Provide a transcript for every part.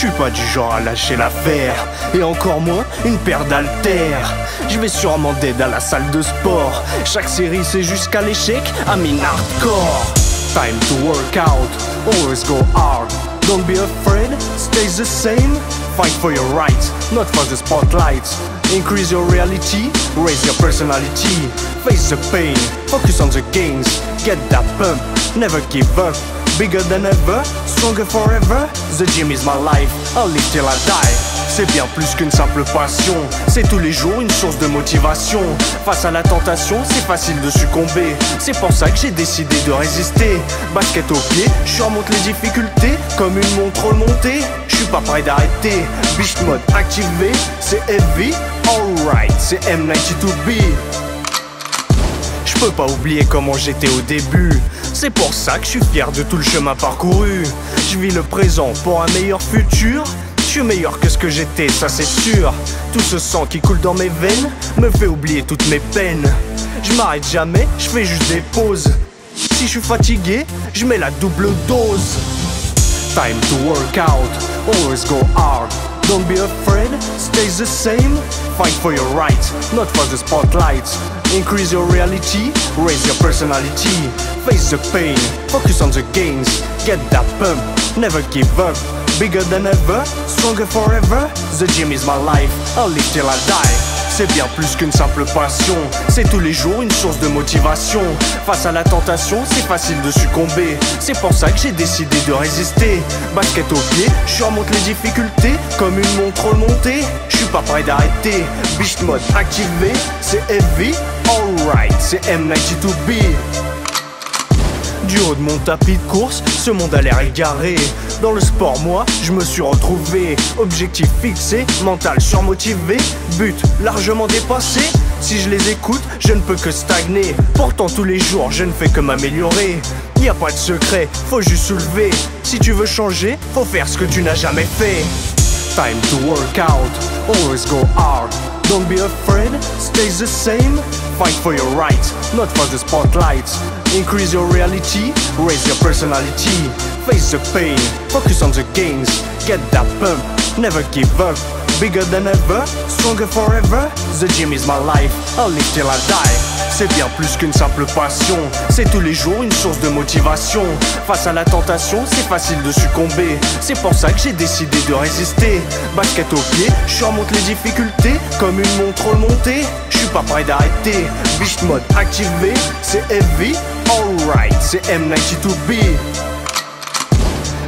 suis pas du genre à lâcher l'affaire, et encore moins une paire d'haltères. Je vais sûrement dead à la salle de sport. Chaque série c'est jusqu'à l'échec, I'm in hardcore. Time to work out, always go hard. Don't be afraid, stay the same. Fight for your rights, not for the spotlight. Increase your reality, raise your personality. Face the pain, focus on the gains. Get that pump, never give up. Bigger than ever, stronger forever. The gym is my life, I'll live till I die. C'est bien plus qu'une simple passion, c'est tous les jours une source de motivation. Face à la tentation, c'est facile de succomber. C'est pour ça que j'ai décidé de résister. Basket au pied, je surmonte les difficultés comme une montre remontée. Je suis pas prêt d'arrêter, beast mode activé. C'est heavy, alright, c'est M92B. Je peux pas oublier comment j'étais au début. C'est pour ça que je suis fier de tout le chemin parcouru. Je vis le présent pour un meilleur futur. Je suis meilleur que ce que j'étais, ça c'est sûr. Tout ce sang qui coule dans mes veines me fait oublier toutes mes peines. Je m'arrête jamais, je fais juste des pauses. Si je suis fatigué, je mets la double dose. Time to work out, always go hard. Don't be afraid, stay the same. Fight for your rights, not for the spotlight. Increase your reality, raise your personality. Face the pain, focus on the gains. Get that pump, never give up. Bigger than ever, stronger forever. The gym is my life, I'll live till I die. C'est bien plus qu'une simple passion, c'est tous les jours une source de motivation. Face à la tentation, c'est facile de succomber. C'est pour ça que j'ai décidé de résister. Basket au pied, je surmonte les difficultés comme une montre remontée. Je suis pas prêt d'arrêter, beast mode activé. C'est heavy, alright, c'est M92B. Du haut de mon tapis de course, ce monde a l'air égaré. Dans le sport, moi, je me suis retrouvé. Objectif fixé, mental surmotivé. But largement dépassé. Si je les écoute, je ne peux que stagner. Pourtant tous les jours, je ne fais que m'améliorer. Y a pas de secret, faut juste soulever. Si tu veux changer, faut faire ce que tu n'as jamais fait. Time to work out, always go hard. Don't be afraid, stay the same. Fight for your rights, not for the spotlight. Increase your reality, raise your personality. Face the pain, focus on the gains. Get that pump, never give up. Bigger than ever, stronger forever. The gym is my life, I'll live till I die. C'est bien plus qu'une simple passion, c'est tous les jours une source de motivation. Face à la tentation, c'est facile de succomber. C'est pour ça que j'ai décidé de résister. Basket au pied, je surmonte les difficultés comme une montre remontée. Je suis pas prêt d'arrêter, beast mode activé. C'est heavy, alright, c'est M92B.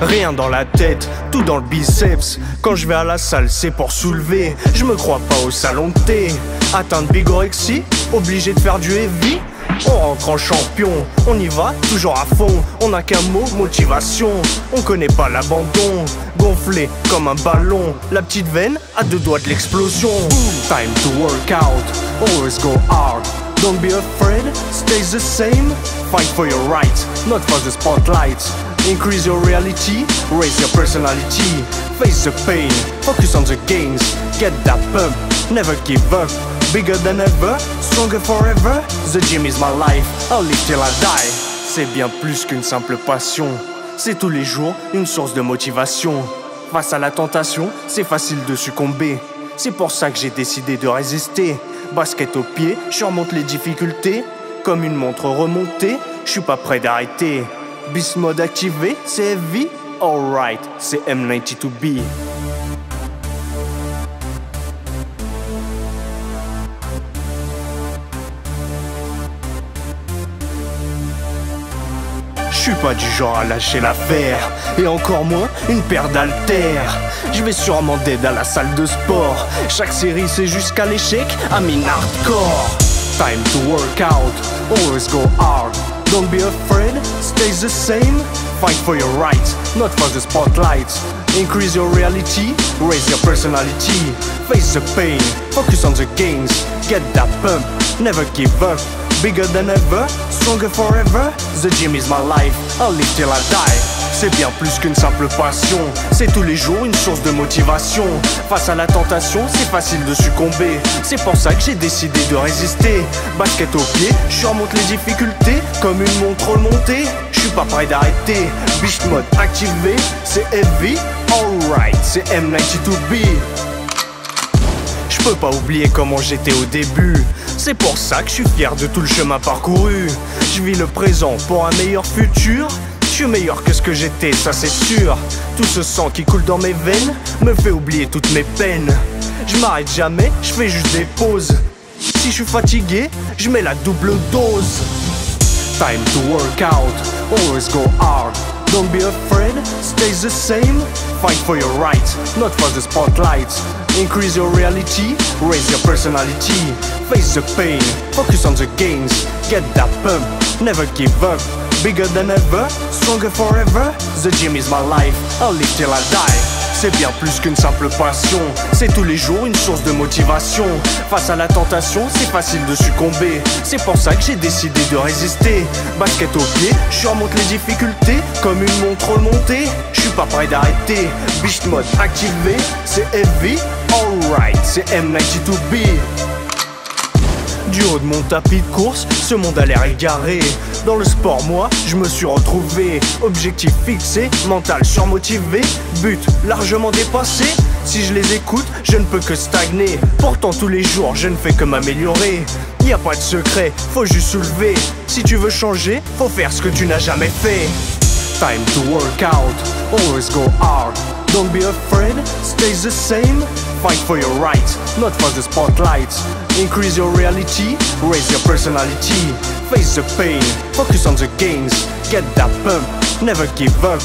Rien dans la tête, tout dans le biceps. Quand je vais à la salle, c'est pour soulever. Je me crois pas au salon de thé. Atteindre bigorexie, obligé de faire du heavy. On rentre en champion, on y va toujours à fond. On n'a qu'un mot, motivation. On connaît pas l'abandon. Gonflé comme un ballon, la petite veine à deux doigts de l'explosion. Time to work out, always go hard. Don't be afraid, stay the same. Fight for your rights, not for the spotlight. Increase your reality, raise your personality. Face the pain, focus on the gains. Get that pump, never give up. Bigger than ever, stronger forever. The gym is my life, I'll live till I die. C'est bien plus qu'une simple passion, c'est tous les jours une source de motivation. Face à la tentation, c'est facile de succomber. C'est pour ça que j'ai décidé de résister. Basket au pied, je surmonte les difficultés comme une montre remontée. Je suis pas prêt d'arrêter. Beast mode activé, c'est heavy, alright, c'est M92B. Je suis pas du genre à lâcher l'affaire, et encore moins une paire d'haltères. Je vais sûrement dead à la salle de sport. Chaque série c'est jusqu'à l'échec, I'm in hardcore. Time to work out, always go hard. Don't be afraid, stay the same. Fight for your rights, not for the spotlight. Increase your reality, raise your personality. Face the pain, focus on the gains. Get that pump, never give up. Bigger than ever, stronger forever. The gym is my life, I'll live till I die. c'est bien plus qu'une simple passion. C'est tous les jours une source de motivation. Face à la tentation, c'est facile de succomber. C'est pour ça que j'ai décidé de résister. Basket au pied, je surmonte les difficultés comme une montre montée. Je suis pas prêt d'arrêter. Beast mode activé, c'est heavy. Alright, c'est M92B. Je peux pas oublier comment j'étais au début. C'est pour ça que je suis fier de tout le chemin parcouru. Je vis le présent pour un meilleur futur. Je suis meilleur que ce que j'étais, ça c'est sûr. Tout ce sang qui coule dans mes veines me fait oublier toutes mes peines. Je m'arrête jamais, je fais juste des pauses. Si je suis fatigué, je mets la double dose. Time to work out, always go hard. Don't be afraid, stay the same. Fight for your rights, not for the spotlight. Increase your reality, raise your personality. Face the pain, focus on the gains. Get that pump, never give up. Bigger than ever, stronger forever. The gym is my life, I'll live till I die. C'est bien plus qu'une simple passion. C'est tous les jours une source de motivation. Face à la tentation, c'est facile de succomber. C'est pour ça que j'ai décidé de résister. Basket au pied, je surmonte les difficultés comme une montre montée. Je suis pas prêt d'arrêter. Beast mode activé, c'est heavy. Alright, c'est M92B. Du haut de mon tapis de course, ce monde a l'air égaré. Dans le sport, moi, je me suis retrouvé. Objectif fixé, mental surmotivé, but largement dépassé. Si je les écoute, je ne peux que stagner. Pourtant tous les jours, je ne fais que m'améliorer. Y a pas de secret, faut juste soulever. Si tu veux changer, faut faire ce que tu n'as jamais fait. Time to work out, always go hard. Don't be afraid, stay the same. Fight for your rights, not for the spotlight. Increase your reality, raise your personality. Face the pain, focus on the gains. Get that pump, never give up.